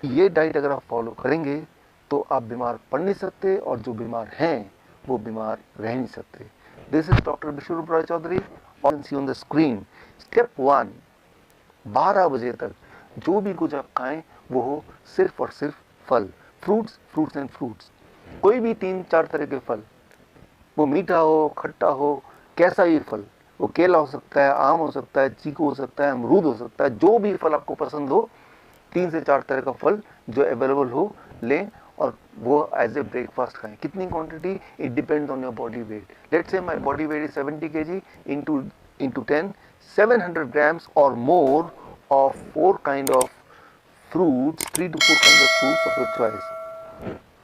ये डाइट अगर आप फॉलो करेंगे तो आप बीमार पड़ नहीं सकते, और जो बीमार हैं वो बीमार रह नहीं सकते। दिस इज डॉक्टर विश्वरूप राय चौधरी, और सी ऑन द स्क्रीन। स्टेप 1, 12 बजे तक जो भी कुछ आप खाएं वो हो सिर्फ और सिर्फ फल, फ्रूट्स, फ्रूट्स एंड फ्रूट्स। कोई भी 3-4 तरह के फल, वो मीठा हो, खट्टा हो, कैसा ही फल, वो केला हो सकता है, आम हो सकता है, चीकू हो सकता है, अमरूद हो सकता है, जो भी फल आपको पसंद हो, 3 से 4 तरह का फल जो अवेलेबल हो लें, और वो एज ए ब्रेकफास्ट खाएं। कितनी quantity, it depends on your body weight. Let's say my body weight is 70 kg, into 10, 700 grams or more of 4 kind of fruits, 3 to 4 kinds of fruits of your choice।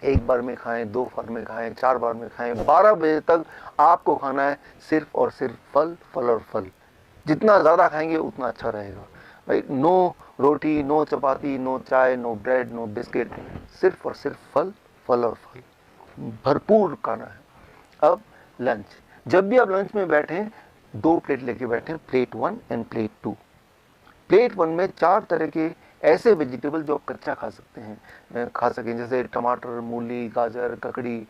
एक बार में खाएं, 2 बार में खाएं, 4 बार में खाएं, 12 बजे तक आपको खाना है सिर्फ और सिर्फ फल, फल और फल। जितना ज़्यादा खाएंगे उतना अच्छा रहेगा भाई। नो रोटी, नो चपाती, नो चाय, नो ब्रेड, नो बिस्किट, सिर्फ और सिर्फ फल, फल और फल, भरपूर खाना है। अब लंच, जब भी आप लंच में बैठें 2 प्लेट लेके बैठें, प्लेट 1 एंड प्लेट 2। प्लेट 1 में 4 तरह के ऐसे वेजिटेबल जो आप कच्चा खा सकते हैं, खा सकें, जैसे टमाटर, मूली, गाजर, ककड़ी,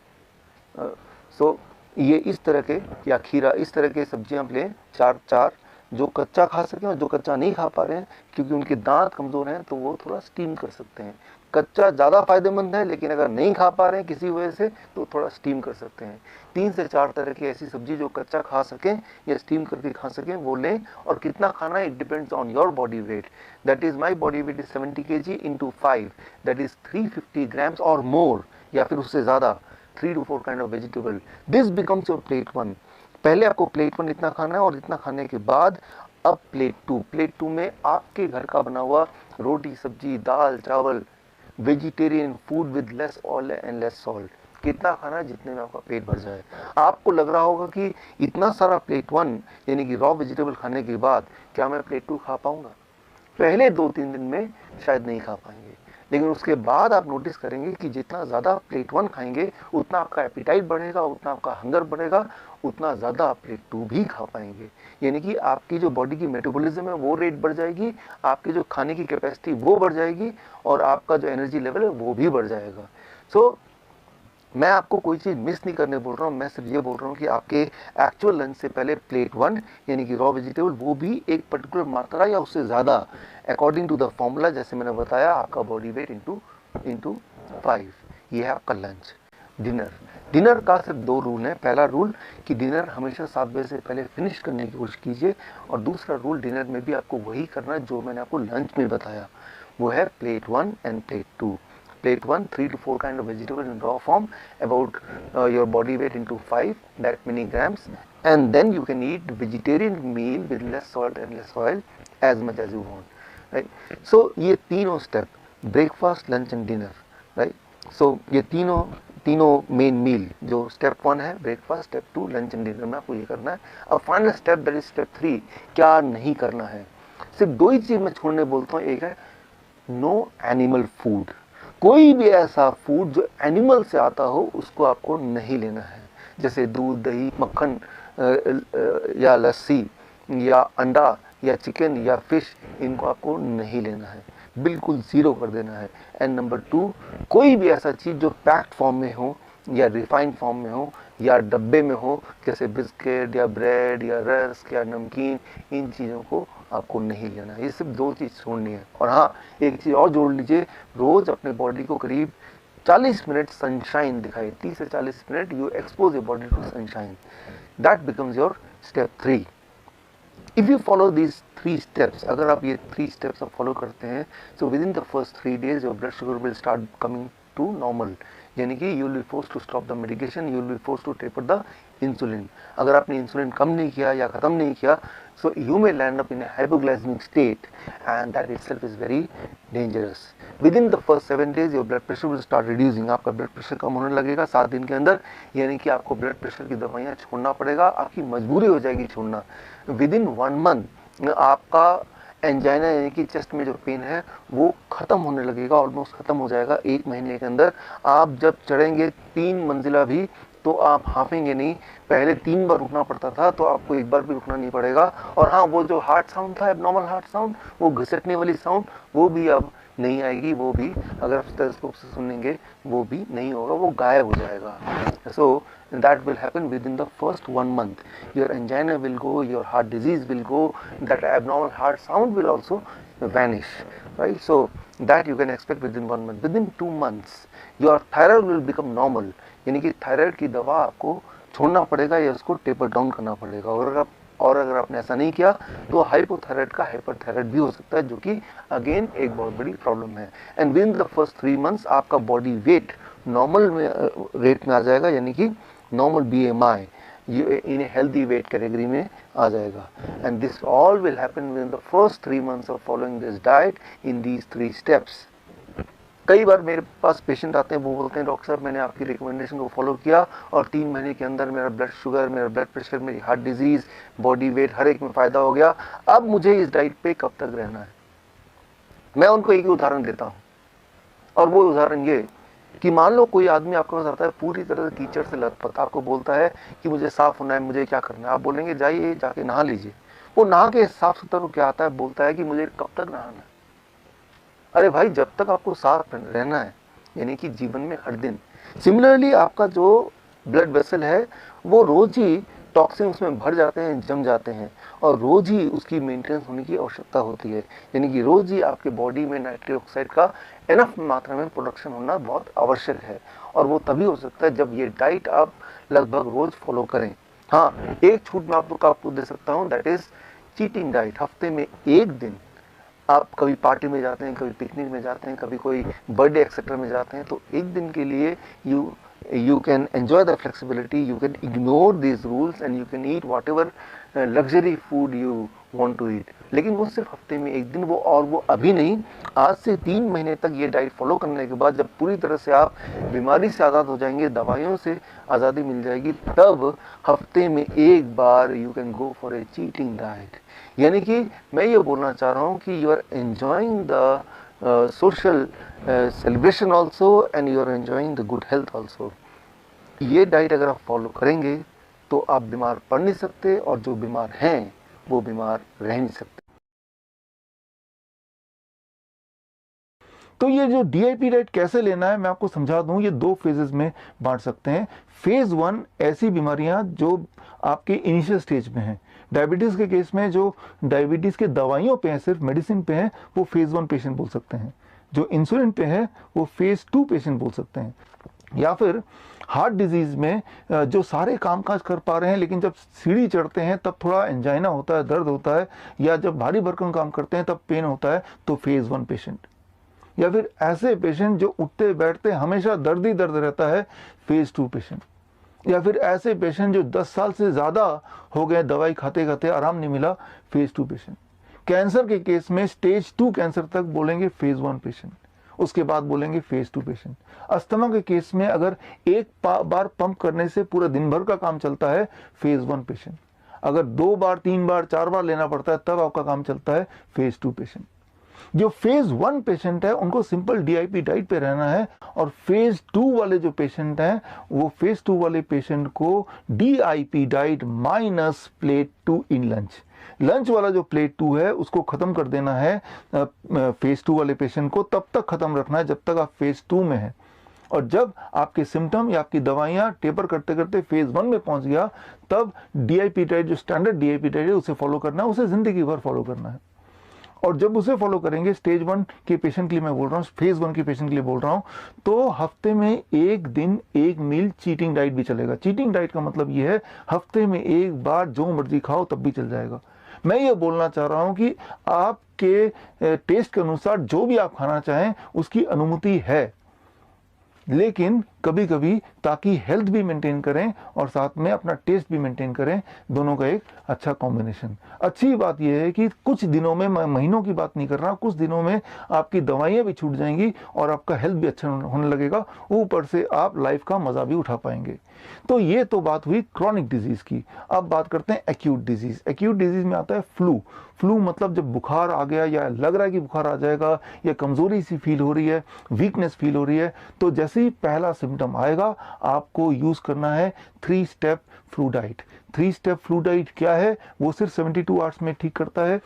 सो ये इस तरह के, या खीरा, इस तरह के सब्जियां आप लें, 4 जो कच्चा खा सकें। और जो कच्चा नहीं खा पा रहे हैं क्योंकि उनके दांत कमज़ोर हैं तो वो थोड़ा स्टीम कर सकते हैं। कच्चा ज़्यादा फायदेमंद है, लेकिन अगर नहीं खा पा रहे हैं किसी वजह से तो थोड़ा स्टीम कर सकते हैं। 3 से 4 तरह की ऐसी सब्जी जो कच्चा खा सकें या स्टीम करके खा सकें वो लें। और कितना खाना है, it depends on your body weight. That is my body weight is 70 kg into 5, that is 350 grams और मोर, या फिर उससे ज़्यादा, 3 to 4 kind of vegetable। This becomes your plate 1। पहले आपको प्लेट 1 इतना खाना है, और इतना खाने के बाद अब प्लेट 2। प्लेट 2 में आपके घर का बना हुआ रोटी, सब्जी, दाल, चावल, vegetarian food with less oil and less salt. कितना खाना है, जितने में आपका पेट भर जाए। आपको लग रहा होगा कि इतना सारा प्लेट 1 यानी कि रॉ वेजिटेबल खाने के बाद क्या मैं प्लेट 2 खा पाऊंगा? पहले 2-3 दिन में शायद नहीं खा पाएंगे, लेकिन उसके बाद आप नोटिस करेंगे कि जितना ज़्यादा प्लेट 1 खाएंगे उतना आपका एपिटाइट बढ़ेगा, उतना आपका हंगर बढ़ेगा, उतना ज़्यादा आप प्लेट 2 भी खा पाएंगे। यानी कि आपकी जो बॉडी की मेटाबॉलिज्म है वो रेट बढ़ जाएगी, आपकी जो खाने की कैपेसिटी वो बढ़ जाएगी, और आपका जो एनर्जी लेवल है वो भी बढ़ जाएगा। सो मैं आपको कोई चीज़ मिस नहीं करने बोल रहा हूँ, मैं सिर्फ ये बोल रहा हूँ कि आपके एक्चुअल लंच से पहले प्लेट 1 यानी कि रॉ वेजिटेबल, वो भी एक पर्टिकुलर मात्रा या उससे ज़्यादा, अकॉर्डिंग टू द फॉर्मूला जैसे मैंने बताया, आपका बॉडी वेट इंटू 5। ये है आपका लंच। डिनर, डिनर का सिर्फ 2 रूल हैं। पहला रूल कि डिनर हमेशा 7 बजे से पहले फिनिश करने की कोशिश कीजिए, और दूसरा रूल, डिनर में भी आपको वही करना है जो मैंने आपको लंच में बताया, वो है plate 1 end plate 2। Plate 1, 3 to 4 kind of vegetable in raw form, about your body weight into 5, that many grams, and then you can eat vegetarian meal with less salt and less oil as much as you want, right? So ये तीनों step, breakfast, lunch and dinner, right? So ये तीनों main मील, जो step 1 है breakfast, step 2 lunch and dinner में आपको ये करना है। अब final step, that is step 3, क्या नहीं करना है। सिर्फ 2 ही चीज़ मैं छोड़ने बोलता हूँ, एक है नो एनिमल फूड। कोई भी ऐसा फूड जो एनिमल से आता हो उसको आपको नहीं लेना है, जैसे दूध, दही, मक्खन, या लस्सी, या अंडा, या चिकन, या फिश, इनको आपको नहीं लेना है, बिल्कुल ज़ीरो कर देना है। एंड नंबर 2, कोई भी ऐसा चीज़ जो पैक्ड फॉर्म में हो, या रिफाइंड फॉर्म में हो, या डब्बे में हो, जैसे बिस्किट या ब्रेड या रस्क या नमकीन, इन चीज़ों को आपको नहीं लेना है। ये सिर्फ 2 चीज़ छोड़नी है। और हाँ, एक चीज़ और जोड़ लीजिए, रोज़ अपने बॉडी को करीब 40 मिनट सनशाइन दिखाइए, 30 से 40 minute you expose your body to sunshine. That becomes your step 3। If you follow these 3 steps, अगर आप ये 3 स्टेप्स आप फॉलो करते हैं, so within the first 3 days your blood sugar will start coming to normal, यानी कि you will be force to stop the medication, you will be force to taper the insulin. अगर आपने insulin कम नहीं किया या ख़त्म नहीं किया, so you may land up in a hypoglycemic state, and that itself is very dangerous. Within the first 7 days your blood pressure will start reducing, आपका blood pressure कम होने लगेगा 7 दिन के अंदर, यानी कि आपको ब्लड प्रेशर की दवाइयाँ छोड़ना पड़ेगा, आपकी मजबूरी हो जाएगी छोड़ना। विदिन 1 month आपका एंजाइना यानी कि चेस्ट में जो पेन है वो ख़त्म होने लगेगा, ऑलमोस्ट ख़त्म हो जाएगा 1 महीने के अंदर। आप जब चढ़ेंगे 3 मंजिला भी तो आप हाँफेंगे नहीं। पहले 3 बार रुकना पड़ता था, तो आपको 1 बार भी रुकना नहीं पड़ेगा। और हाँ, वो जो हार्ट साउंड था, एबनॉर्मल हार्ट साउंड, वो घिसटने वाली साउंड, वो भी अब नहीं आएगी, वो भी अगर आप स्टेथोस्कोप से सुनेंगे वो भी नहीं होगा, वो गायब हो जाएगा. सो that will happen within the first 1 month. Your angina will go, your heart disease will go, that abnormal heart sound will also vanish, right? So that you can expect within 1 month. Within 2 months your thyroid will become normal, यानी कि thyroid की दवा आपको छोड़ना पड़ेगा या उसको taper down करना पड़ेगा. और अगर आपने ऐसा नहीं किया तो हाइपोथायराइड का हाइपरथायराइड भी हो सकता है, जो कि अगेन एक बहुत बड़ी प्रॉब्लम है. And with in the first 3 months आपका बॉडी वेट नॉर्मल रेट में आ जाएगा, यानी कि normal BMI in a healthy weight category में आ जाएगा. And this all will happen with in the first 3 months of following this diet in these 3 steps. कई बार मेरे पास patient आते हैं, वो बोलते हैं डॉक्टर साहब मैंने आपकी रिकमेंडेशन को फॉलो किया और 3 महीने के अंदर मेरा ब्लड शुगर, मेरा ब्लड प्रेशर, मेरी हार्ट डिजीज, बॉडी वेट हर एक में फ़ायदा हो गया, अब मुझे इस डाइट पे कब तक रहना है. मैं उनको एक ही उदाहरण देता हूँ, और वो उदाहरण ये कि मान लो कोई आदमी आपके पास आता है पूरी तरह से कीचड़ से लथपथ, आपको बोलता है कि मुझे साफ होना है, मुझे क्या करना है. आप बोलेंगे जाइए जाके नहा लीजिए. वो नहा के साफ सुथरा हो क्या आता है, बोलता है कि मुझे कब तक नहाना है. अरे भाई, जब तक आपको साफ रहना है, यानी कि जीवन में हर दिन. सिमिलरली आपका जो ब्लड वेसल है वो रोज ही टॉक्सिन उसमें भर जाते हैं, जम जाते हैं, और रोज ही उसकी मेंटेनेंस होने की आवश्यकता होती है. यानी कि रोज ही आपके बॉडी में नाइट्रिक ऑक्साइड का इनफ मात्रा में प्रोडक्शन होना बहुत आवश्यक है. और वो तभी हो सकता है जब ये डाइट आप लगभग रोज फॉलो करें. हाँ, एक छूट मैं आपको दे सकता हूँ, दैट इज चीटिंग डाइट. हफ्ते में एक दिन आप कभी पार्टी में जाते हैं, कभी पिकनिक में जाते हैं, कभी कोई बर्थडे एक्सेट्रा में जाते हैं, तो एक दिन के लिए you can enjoy the flexibility, you can ignore these rules and you can eat whatever luxury food you want to eat. लेकिन वो सिर्फ हफ्ते में एक दिन, वो अभी नहीं, आज से 3 महीने तक ये डाइट फॉलो करने के बाद जब पूरी तरह से आप बीमारी से आज़ाद हो जाएंगे, दवाइयों से आज़ादी मिल जाएगी, तब हफ्ते में एक बार you can go for a cheating diet. यानी कि मैं ये बोलना चाह रहा हूँ कि you are enjoying the social celebration also and you are enjoying the good health also. ये डाइट अगर आप फॉलो करेंगे तो आप बीमार पड़ नहीं सकते, और जो बीमार हैं वो बीमार रह नहीं सकते. तो ये जो DIP डाइट कैसे लेना है मैं आपको समझा दूं. ये 2 फेजेस में बांट सकते हैं. फेज 1 ऐसी बीमारियां जो आपके इनिशियल स्टेज में हैं. डायबिटीज के केस में जो डायबिटीज के दवाइयों पे हैं, सिर्फ मेडिसिन पे हैं, वो फेज 1 पेशेंट बोल सकते हैं. जो इंसुलिन पे है वो फेज 2 पेशेंट बोल सकते हैं. या फिर हार्ट डिजीज में जो सारे कामकाज कर पा रहे हैं लेकिन जब सीढ़ी चढ़ते हैं तब थोड़ा एंजाइना होता है, दर्द होता है, या जब भारी भरकम काम करते हैं तब पेन होता है, तो फेज 1 पेशेंट. या फिर ऐसे पेशेंट जो उठते बैठते हमेशा दर्द ही दर्द रहता है, फेज 2 पेशेंट. या फिर ऐसे पेशेंट जो 10 साल से ज़्यादा हो गए दवाई खाते खाते आराम नहीं मिला, फेज 2 पेशेंट. कैंसर के केस में स्टेज 2 कैंसर तक बोलेंगे फेज 1 पेशेंट, उसके बाद बोलेंगे फेज 2 पेशेंट. अस्थमा के केस में अगर एक बार पंप करने से पूरा दिन भर का काम चलता है, फेज 1 पेशेंट. अगर 2 बार 3 बार 4 बार लेना पड़ता है तब आपका काम चलता है, फेज 2 पेशेंट. जो फेज 1 पेशेंट है उनको सिंपल DIP डाइट पे रहना है, और फेज 2 वाले जो पेशेंट हैं वो फेज 2 वाले पेशेंट को DIP डाइट माइनस प्लेट 2 इन लंच वाला जो प्लेट 2 है उसको खत्म कर देना है फेज 2 वाले पेशेंट को. तब तक खत्म रखना है जब तक आप फेज 2 में हैं. और जब आपके सिम्टम या आपकी दवाइयां टेपर करते करते फेज 1 में पहुंच गया, तब DIP डाइट जो स्टैंडर्ड DIP डाइट है उसे फॉलो करना है, उसे जिंदगी भर फॉलो करना है. और जब उसे फॉलो करेंगे, स्टेज 1 के पेशेंट के लिए मैं बोल रहा हूँ, फेज 1 के पेशेंट के लिए बोल रहा हूँ, तो हफ्ते में एक दिन एक मील चीटिंग डाइट भी चलेगा. चीटिंग डाइट का मतलब ये है हफ्ते में एक बार जो मर्जी खाओ तब भी चल जाएगा. मैं ये बोलना चाह रहा हूँ कि आपके टेस्ट के अनुसार जो भी आप खाना चाहें उसकी अनुमति है, लेकिन कभी कभी ताकि हेल्थ भी मेंटेन करें और साथ में अपना टेस्ट भी मेंटेन करें, दोनों का एक अच्छा कॉम्बिनेशन. अच्छी बात यह है कि कुछ दिनों में, मैं महीनों की बात नहीं कर रहा, कुछ दिनों में आपकी दवाइयां भी छूट जाएंगी और आपका हेल्थ भी अच्छा होने लगेगा, ऊपर से आप लाइफ का मजा भी उठा पाएंगे. तो ये तो बात हुई क्रॉनिक डिजीज की. अब बात करते हैं एक्यूट डिजीज. एक्यूट डिजीज में आता है फ्लू. फ्लू मतलब जब बुखार आ गया या लग रहा है कि बुखार आ जाएगा, या कमजोरी सी फील हो रही है, वीकनेस फील हो रही है, तो जैसे ही पहला सिम्टम आएगा आपको यूज करना है 3 step flu diet. 3 step flu diet क्या है? वो सिर्फ 72 आवर्स में ठीक करता है.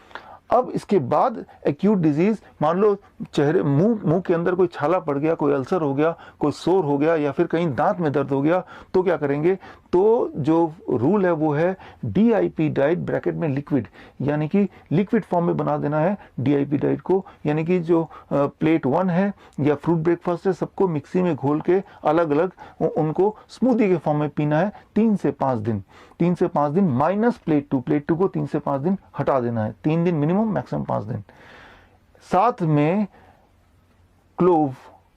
अब इसके बाद एक्यूट डिजीज, मान लो चेहरे मुंह के अंदर कोई छाला पड़ गया, कोई अल्सर हो गया, कोई सोर हो गया, या फिर कहीं दांत में दर्द हो गया, तो क्या करेंगे? तो जो रूल है वो है DIP डाइट ब्रैकेट में लिक्विड, यानी कि लिक्विड फॉर्म में बना देना है DIP डाइट को, यानी कि जो प्लेट 1 है या फ्रूट ब्रेकफास्ट है, सबको मिक्सी में घोल के अलग अलग उनको स्मूदी के फॉर्म में पीना है 3 से 5 दिन। 3 से 5 दिन माइनस प्लेट 2 को 3 से 5 दिन हटा देना है, 3 दिन मिनिमम, मैक्सिमम 5 दिन। साथ में क्लोव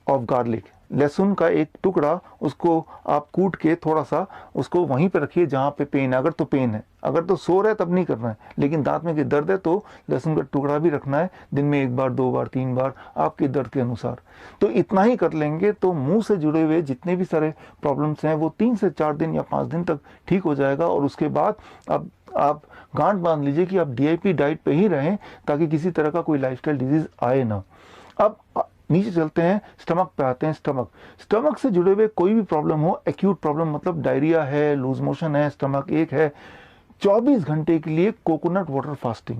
ऑफ गार्लिक, लहसुन का एक टुकड़ा, उसको आप कूट के थोड़ा सा उसको वहीं पे रखिए जहां पे पेन है, अगर तो पेन है, अगर तो सो रहा है तब नहीं करना है, लेकिन दांत में दर्द है तो लहसुन का टुकड़ा भी रखना है, दिन में 1 बार 2 बार 3 बार आपके दर्द के अनुसार। तो इतना ही कर लेंगे तो मुंह से जुड़े हुए जितने भी सारे प्रॉब्लम्स हैं वो 3 से 4 दिन या 5 दिन तक ठीक हो जाएगा। और उसके बाद अब आप गांठ बांध लीजिए कि आप DIP डाइट पे ही रहें ताकि किसी तरह का कोई लाइफस्टाइल डिजीज आए ना। अब नीचे चलते हैं, स्टमक पे आते हैं। स्टमक से जुड़े हुए कोई भी प्रॉब्लम हो, एक्यूट प्रॉब्लम मतलब डायरिया है, लूज मोशन है, स्टमक एक है, 24 घंटे के लिए कोकोनट वाटर फास्टिंग,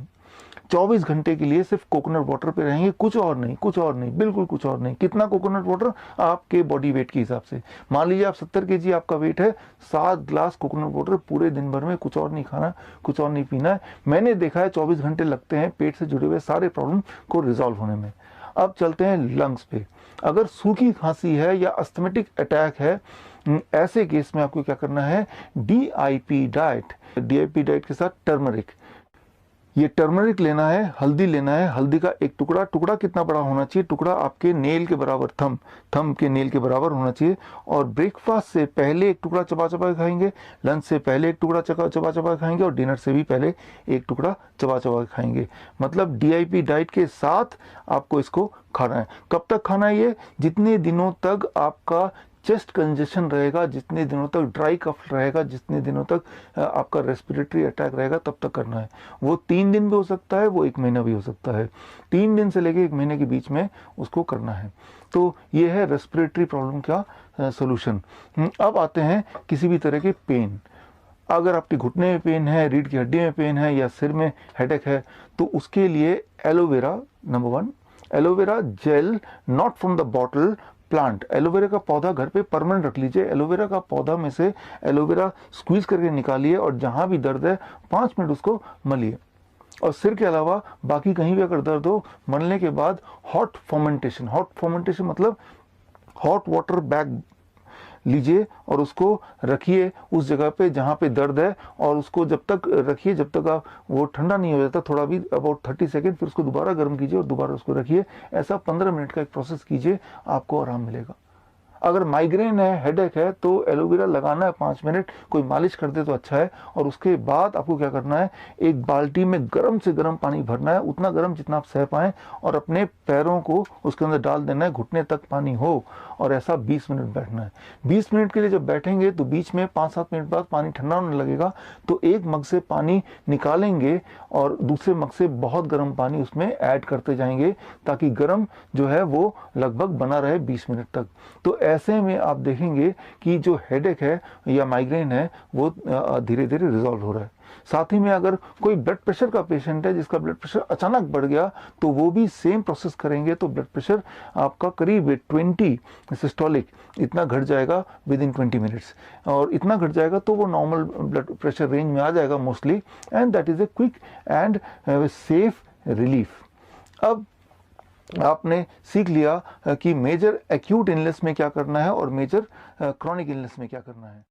24 घंटे के लिए सिर्फ कोकोनट वाटर पे रहेंगे, कुछ और नहीं, बिल्कुल कुछ और नहीं। कितना कोकोनट वाटर? आपके बॉडी वेट के हिसाब से। मान लीजिए आप 70 kg आपका वेट है, 7 ग्लास कोकोनट वाटर पूरे दिन भर में, कुछ और नहीं खाना, कुछ और नहीं पीना है। मैंने देखा है 24 घंटे लगते हैं पेट से जुड़े हुए सारे प्रॉब्लम को रिजॉल्व होने में। अब चलते हैं लंग्स पे। अगर सूखी खांसी है या अस्थमेटिक अटैक है, ऐसे केस में आपको क्या करना है? DIP डाइट के साथ टर्मरिक, ये टर्मरिक लेना है, हल्दी लेना है, हल्दी का एक टुकड़ा कितना बड़ा होना चाहिए? टुकड़ा आपके नेल के बराबर, थंब के नेल के बराबर होना चाहिए। और ब्रेकफास्ट से पहले एक टुकड़ा चबा चबा खाएंगे, लंच से पहले एक टुकड़ा चबा चबा खाएंगे, और डिनर से भी पहले एक टुकड़ा चबा चबा खाएंगे। मतलब DIP डाइट के साथ आपको इसको खाना है। कब तक खाना है ये? जितने दिनों तक आपका चेस्ट कंजेशन रहेगा, जितने दिनों तक ड्राई कफ रहेगा, जितने दिनों तक आपका रेस्पिरेटरी अटैक रहेगा, तब तक करना है। वो 3 दिन भी हो सकता है, वो 1 महीना भी हो सकता है। 3 दिन से लेके 1 महीने के बीच में उसको करना है। तो ये है रेस्पिरेटरी प्रॉब्लम का सोल्यूशन। अब आते हैं किसी भी तरह के पेन। अगर आपके घुटने में पेन है, रीढ़ की हड्डी में पेन है, या सिर में हेडेक है, तो उसके लिए aloe vera, number 1, aloe vera gel, not from the bottle, plant. Aloe vera का पौधा घर पे परमानेंट रख लीजिए। एलोवेरा का पौधा में से एलोवेरा स्क्वीज करके निकालिए, और जहां भी दर्द है 5 मिनट उसको मलिए। और सिर के अलावा बाकी कहीं भी अगर दर्द हो, मलने के बाद हॉट फर्मेंटेशन मतलब हॉट वाटर बैग लीजिए और उसको रखिए उस जगह पे जहाँ पे दर्द है, और उसको जब तक रखिए जब तक आप वो ठंडा नहीं हो जाता, थोड़ा भी अबाउट 30 सेकेंड, फिर उसको दोबारा गर्म कीजिए और दोबारा उसको रखिए। ऐसा 15 मिनट का एक प्रोसेस कीजिए, आपको आराम मिलेगा। अगर माइग्रेन है, हेडेक है, तो एलोवेरा लगाना है 5 मिनट, कोई मालिश कर दे तो अच्छा है। और उसके बाद आपको क्या करना है? एक बाल्टी में गर्म से गर्म पानी भरना है, उतना गर्म जितना आप सह पाएं, और अपने पैरों को उसके अंदर डाल देना है, घुटने तक पानी हो, और ऐसा 20 मिनट बैठना है। 20 मिनट के लिए जब बैठेंगे तो बीच में 5-7 मिनट बाद पानी ठंडा होने लगेगा, तो एक मग से पानी निकालेंगे और दूसरे मग से बहुत गर्म पानी उसमें ऐड करते जाएंगे, ताकि गर्म जो है वो लगभग बना रहे 20 मिनट तक। तो ऐसे में आप देखेंगे कि जो हेडेक है या माइग्रेन है वो धीरे धीरे रिजॉल्व हो रहा है। साथ ही में अगर कोई ब्लड प्रेशर का पेशेंट है जिसका ब्लड प्रेशर अचानक बढ़ गया, तो वो भी सेम प्रोसेस करेंगे, तो ब्लड प्रेशर आपका करीब 20 सिस्टोलिक इतना घट जाएगा विद इन 20 मिनट्स। और इतना घट जाएगा तो वो नॉर्मल ब्लड प्रेशर रेंज में आ जाएगा mostly, and that is a quick and safe relief. अब आपने सीख लिया कि मेजर एक्यूट इलनेस में क्या करना है और मेजर क्रॉनिक इलनेस में क्या करना है।